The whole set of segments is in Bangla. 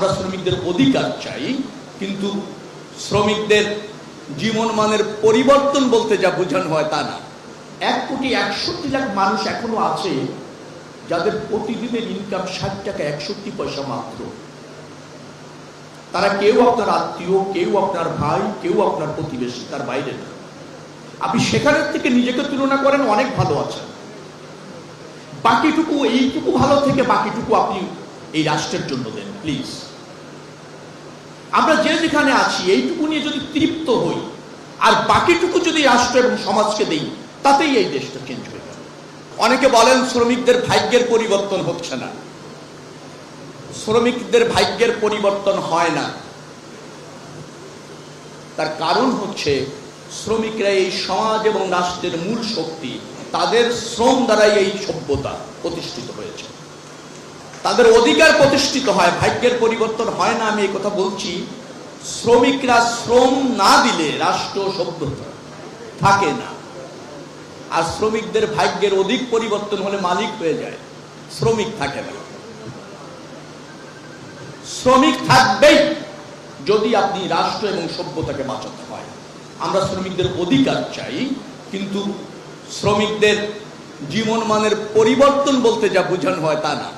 আমরা শ্রমিকদের অধিকার চাই, কিন্তু শ্রমিকদের জীবন মানের পরিবর্তন বলতে যা বোঝানো হয় তা না। 1,61,00,000 মানুষ এখনো আছে যাদের প্রতিদিনের ইনকাম 60 টাকা 61 পয়সা মাত্র। তারা কেউ আপনার আত্মীয়, কেউ আপনার ভাই, কেউ আপনার প্রতিবেশী, তার বাইরে না। আপনি সেখানের থেকে নিজেকে তুলনা করেন, অনেক ভালো আছেন। বাকিটুকু, এইটুকু ভালো থেকে বাকিটুকু আপনি এই রাষ্ট্রের জন্য দেন প্লিজ। আমরা যে যেখানে আছি এইটুকু নিয়ে যদি তৃপ্ত হই আর বাকিটুকু যদি রাষ্ট্র এবং সমাজকে দেই, তাতেই এই দেশটা চেঞ্জ হয়ে যাবে। অনেকে বলেন শ্রমিকদের ভাগ্যের পরিবর্তন হচ্ছে না। শ্রমিকদের ভাগ্যের পরিবর্তন হয় না, তার কারণ হচ্ছে শ্রমিকরা এই সমাজ এবং রাষ্ট্রের মূল শক্তি। তাদের শ্রম দ্বারাই এই সভ্যতা প্রতিষ্ঠিত হয়েছে, তাদের অধিকার প্রতিষ্ঠিত হয়। ভাগ্যের পরিবর্তন হয় না, আমি এই কথা বলছি। শ্রমিকরা শ্রম না দিলে রাষ্ট্র সভ্যতা থাকে না। আর শ্রমিকদের ভাগ্যের অধিক পরিবর্তন হলে মালিক হয়ে যায়, শ্রমিক থাকে না। শ্রমিক থাকবেই যদি আপনি রাষ্ট্র এবং সভ্যতাকে বাঁচাতে হয়। আমরা শ্রমিকদের অধিকার চাই, কিন্তু শ্রমিকদের জীবন মানের পরিবর্তন বলতে যা বোঝানো হয় তা না।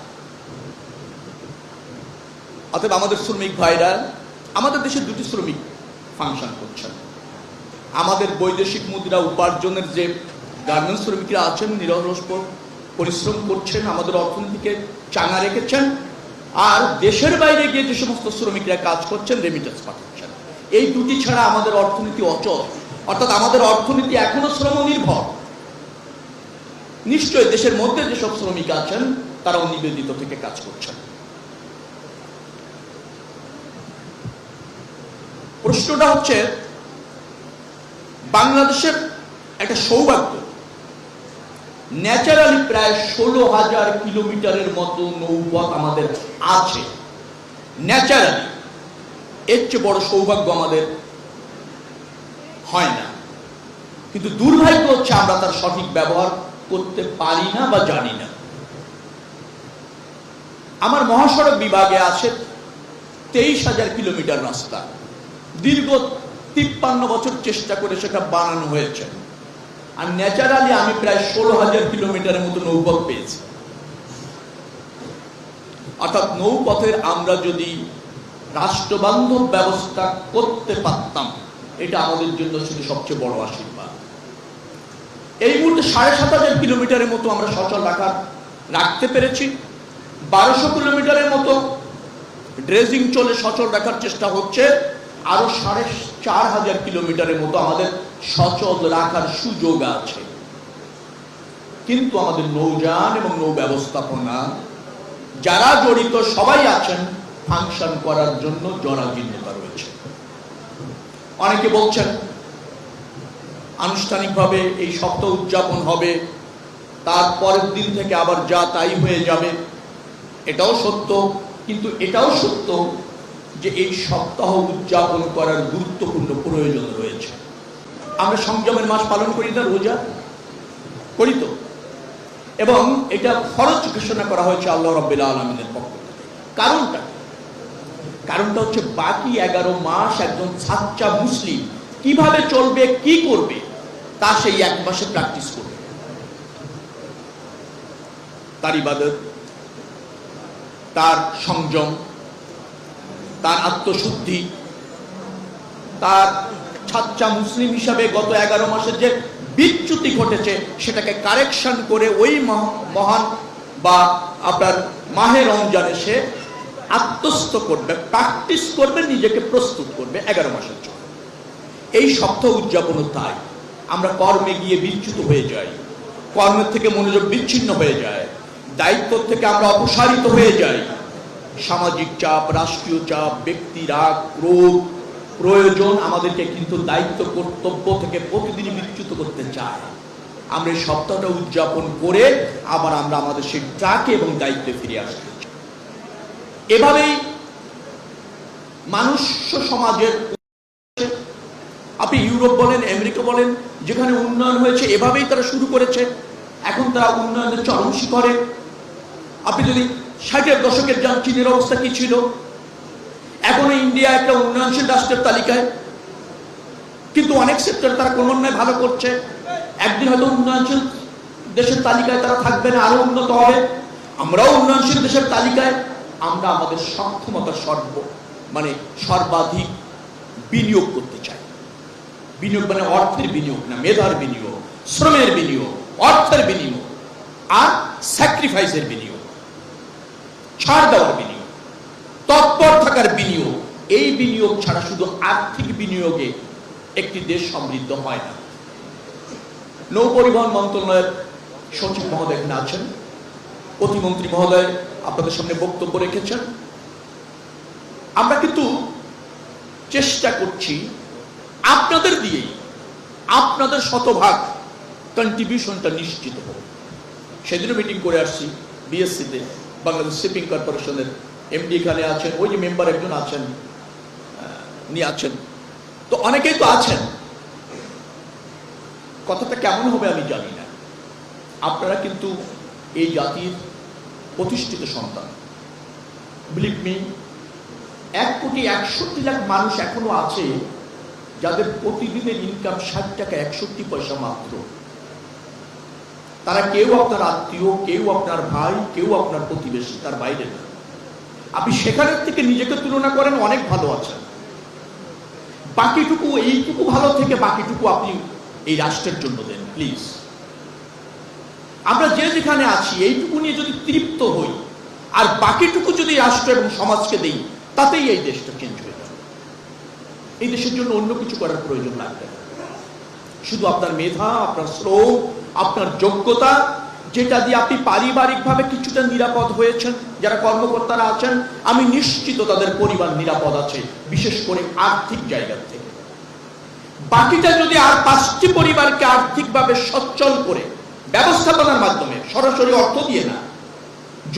অতএব আমাদের শ্রমিক ভাইরা, আমাদের দেশে দুটি শ্রমিক ফাংশন করছেন। আমাদের বৈদেশিক মুদ্রা উপার্জনের যে গার্মেন্টস শ্রমিকরা আছেন, নিরলস পরিশ্রম করছেন, আমাদের অর্থনীতিকে চাঙা রেখেছেন। আর দেশের বাইরে গিয়ে যে সমস্ত শ্রমিকরা কাজ করছেন, রেমিটেন্স পাঠাচ্ছেন। এই দুটি ছাড়া আমাদের অর্থনীতি অচল, অর্থাৎ আমাদের অর্থনীতি এখনো শ্রম নির্ভর। নিশ্চয় দেশের মধ্যে যেসব শ্রমিক আছেন তারাও নিবেদিত থেকে কাজ করছেন। প্রশ্নটা হচ্ছে, বাংলাদেশের একটা সৌভাগ্য, ন্যাচারালি প্রায় 16,000 কিলোমিটারের মতো নৌপথ আমাদের আছে। ন্যাচারালি এর চেয়ে বড় সৌভাগ্য আমাদের হয় না। কিন্তু দুর্ভাগ্য হচ্ছে আমরা তার সঠিক ব্যবহার করতে পারি না বা জানি না। আমার মহাসড়ক বিভাগে আছে 23,000 কিলোমিটার রাস্তা। দীর্ঘ 53 বছর চেষ্টা করে সেটা বানানো হয়েছে। আর ন্যাচারালি আমি প্রায় 16,000 কিলোমিটারের মতো নৌপথ পেয়েছি। অর্থাৎ নৌপথের আমরা যদি রাষ্ট্রবান্ধব ব্যবস্থা করতে পারতাম, এটা আমাদের জন্য শুধু সবচেয়ে বড় আশীর্বাদ। এই মুহূর্তে 7,500 কিলোমিটারের মতো আমরা সচল রাখতে পেরেছি। 1200 কিলোমিটারের মতো ড্রেজিং চলে সচল রাখার চেষ্টা হচ্ছে। আরো 4,500 কিলোমিটারের মতো আমাদের সচল রাখার সুযোগ আছে। কিন্তু আমাদের নৌযান এবং নৌ ব্যবস্থাপনা যারা জড়িত সবাই আছেন ফাংশন করার জন্য জরাজীর্ণতা রয়েছে। অনেকে বলছেন আনুষ্ঠানিকভাবে এই সপ্তাহ উদযাপন হবে, তারপরের দিন থেকে আবার যা তাই হয়ে যাবে। এটাও সত্য, কিন্তু এটাও সত্য যে এই সপ্তাহ উদযাপন করার গুরুত্বপূর্ণ প্রয়োজন রয়েছে। আমরা সংযমের মাস পালন করি না, রোজা করি তো, এবং এটা ফরজ ঘোষণা করা হয়েছে আল্লাহ রাব্বুল আলামিনের পক্ষ থেকে। কারণটা হচ্ছে বাকি 11 মাস একজন সাচ্চা মুসলিম কিভাবে চলবে, কি করবে, তা সেই 1 মাসে প্র্যাকটিস করবে। তার ইবাদত, তার সংযম, তার আত্মশুদ্ধি, তার সাচ্চা মুসলিম হিসাবে গত 11 মাসের যে বিচ্যুতি ঘটেছে সেটাকে কারেকশন করে ওই মহান বা আপনার মাহে রমজানে সে আত্মস্থ করবে, প্র্যাকটিস করবে, নিজেকে প্রস্তুত করবে 11 মাসের জন্য। এই সপ্তাহ উদযাপন তাই আমরা কর্মে গিয়ে বিচ্যুত হয়ে যাই, কর্মের থেকে মনোযোগ বিচ্ছিন্ন হয়ে যায়, দায়িত্ব থেকে আমরা অপসারিত হয়ে যাই। সামাজিক চাপ, রাষ্ট্রীয় চাপ, ব্যক্তি রাগ, ক্রোধ, প্রয়োজন আমাদেরকে কিন্তু দায়িত্ব কর্তব্য থেকে প্রতিদিনই বিচ্যুত করতে চায়। আমরা এই সপ্তাহটা উদযাপন করে আবার আমরা আমাদের সেই ট্রাকে এবং দায়িত্বে ফিরে আসতে চাই। এভাবেই মানুষ সমাজের, আপনি ইউরোপ বলেন, আমেরিকা বলেন, যেখানে উন্নয়ন হয়েছে এভাবেই তারা শুরু করেছে। এখন তারা উন্নয়নের চরম শিখরে। আপনি যদি 60-এর দশকের যান, চীনের অবস্থা কি ছিল? এখনো ইন্ডিয়া একটা উন্নয়নশীল রাষ্ট্রের তালিকায়, কিন্তু অনেক সেক্টর তারা ক্রমান্বয়ে ভালো করছে। একদিন হয়তো উন্নয়নশীল দেশের তালিকায় তারা থাকবে না, আরো উন্নত হবে। আমরাও উন্নয়নশীল দেশের তালিকায় আমরা আমাদের সক্ষমতা সর্বাধিক বিনিয়োগ করতে চাই। বিনিয়োগ মানে অর্থের বিনিয়োগ না, মেধার বিনিয়োগ, শ্রমের বিনিয়োগ, অর্থের বিনিয়োগ, আর স্যাক্রিফাইসের বিনিয়োগ, ছাড় দেওয়ার বিনিয়োগ, তৎপর থাকার বিনিয়োগ। এই বিনিয়োগ ছাড়া শুধু আর্থিক বিনিয়োগে একটি দেশ সমৃদ্ধ হয় না। নৌ পরিবহন মন্ত্রণালয়ের সচিব মহোদয় এখানে আছেন, প্রতিমন্ত্রী মহোদয় আপনাদের সামনে বক্তব্য রেখেছেন। আমরা কিন্তু চেষ্টা করছি আপনাদের দিয়েই আপনাদের শতভাগ কন্ট্রিবিউশনটা নিশ্চিত হোক। সেদিনও মিটিং করে আসছি বিএসসিতে, বাংলাদেশ শিপিং কর্পোরেশনের এমডি এখানে আছেন, ওই যে মেম্বার একজন আছেন, নিয়ে আছেন, তো অনেকেই তো আছেন। কথাটা কেমন হবে আমি জানি না। আপনারা কিন্তু এই জাতির প্রতিষ্ঠিত সন্তান। বিলিভ মি, 1,61,00,000 মানুষ এখনো আছে যাদের প্রতিদিনের ইনকাম 60 টাকা 61 পয়সা মাত্র। তারা কেউ আপনার আত্মীয়, কেউ আপনার ভাই, কেউ আপনার প্রতিবেশী, তার বাইরে না। আপনি সেখানের থেকে নিজেকে তুলনা করেন, অনেক ভালো আছেন। বাকিটুকু, এইটুকু ভালো থেকে বাকিটুকু আপনি এই রাষ্ট্রের জন্য দেন প্লিজ। আমরা যে যেখানে আছি এইটুকু নিয়ে যদি তৃপ্ত হই আর বাকিটুকু যদি রাষ্ট্র এবং সমাজকে দেই, তাতেই এই দেশটা চেঞ্জ হয়ে যাবে। এই দেশের জন্য অন্য কিছু করার প্রয়োজন লাগবে না। শুধু আপনার মেধা, আপনার শ্রম, আপনার যোগ্যতা, যেটা দিয়ে আপনি পারিবারিকভাবে কিছুটা নিরাপদ হয়েছেন, যারা কর্মকর্তারা আছেন, আমি নিশ্চিত তাদের পরিবার নিরাপদ আছে, বিশেষ করে আর্থিক জায়গা থেকে। বাকিটা যদি আর 5টি পরিবারকে আর্থিকভাবে সচ্ছল করে ব্যবস্থাপনার মাধ্যমে, সরাসরি অর্থ দিয়ে না,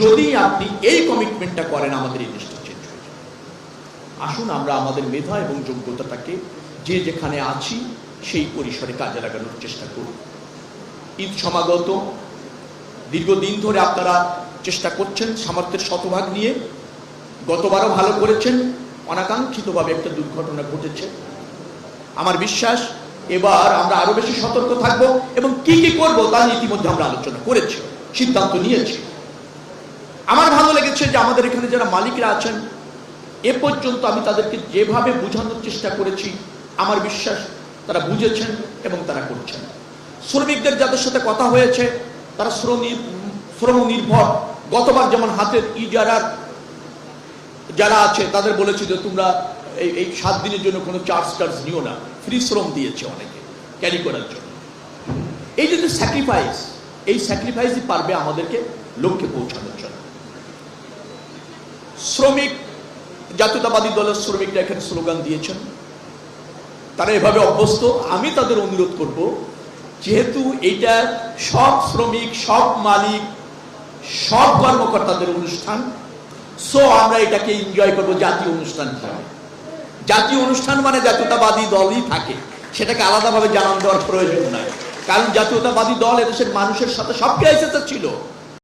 যদি আপনি এই কমিটমেন্টটা করেন, আমাদের এই দেশটা চেঞ্জ হয়ে যাবে। আসুন আমরা আমাদের মেধা এবং যোগ্যতাটাকে যে যেখানে আছি সেই পরিসরে কাজে লাগানোর চেষ্টা করি। ঈদ সমাগত, দীর্ঘদিন ধরে আপনারা চেষ্টা করছেন সামর্থ্যের শতভাগ নিয়ে। গতবারও ভালো করেছেন, অনাকাঙ্ক্ষিতভাবে একটা দুর্ঘটনা ঘটেছে। আমার বিশ্বাস এবার আমরা আরো বেশি সতর্ক থাকব এবং কি কি করবো তা ইতিমধ্যে আমরা আলোচনা করেছি, সিদ্ধান্ত নিয়েছি। আমার ভালো লেগেছে যে আমাদের এখানে যারা মালিকরা আছেন, এ পর্যন্ত আমি তাদেরকে যেভাবে বোঝানোর চেষ্টা করেছি, আমার বিশ্বাস তারা বুঝেছেন এবং তারা করছেন। শ্রমিকদের যাদের সাথে কথা হয়েছে তারা শ্রম নির্ভর। গতবার যেমন হাতের ইজারার যারা আছে তাদের বলেছি যে তোমরা এই 7 দিনের জন্য কোনো চার্জ নিও না, ফ্রি শ্রম দিয়েছে অনেকে ক্যারি করার জন্য। এই যে স্যাক্রিফাইস, এই স্যাক্রিফাইসই পারবে আমাদেরকে লক্ষ্যে পৌঁছানোর জন্য। শ্রমিক জাতীয়তাবাদী দলের শ্রমিকরা এখানে স্লোগান দিয়েছেন, তারা এভাবে অভ্যস্ত। আমি তাদের অনুরোধ করব, যেহেতু এটা সব শ্রমিক, সব মালিক, সব কর্মকর্তাদের অনুষ্ঠান, সো আমরা এটাকে এনজয় করব জাতীয় অনুষ্ঠান হিসাবে। জাতীয় অনুষ্ঠান মানে জাতীয়তাবাদী দলই থাকে, সেটাকে আলাদাভাবে জানান দেওয়ার প্রয়োজন নাই। কারণ জাতীয়তাবাদী দল এদেশের মানুষের সাথে সব ক্রাইসিসে ছিল।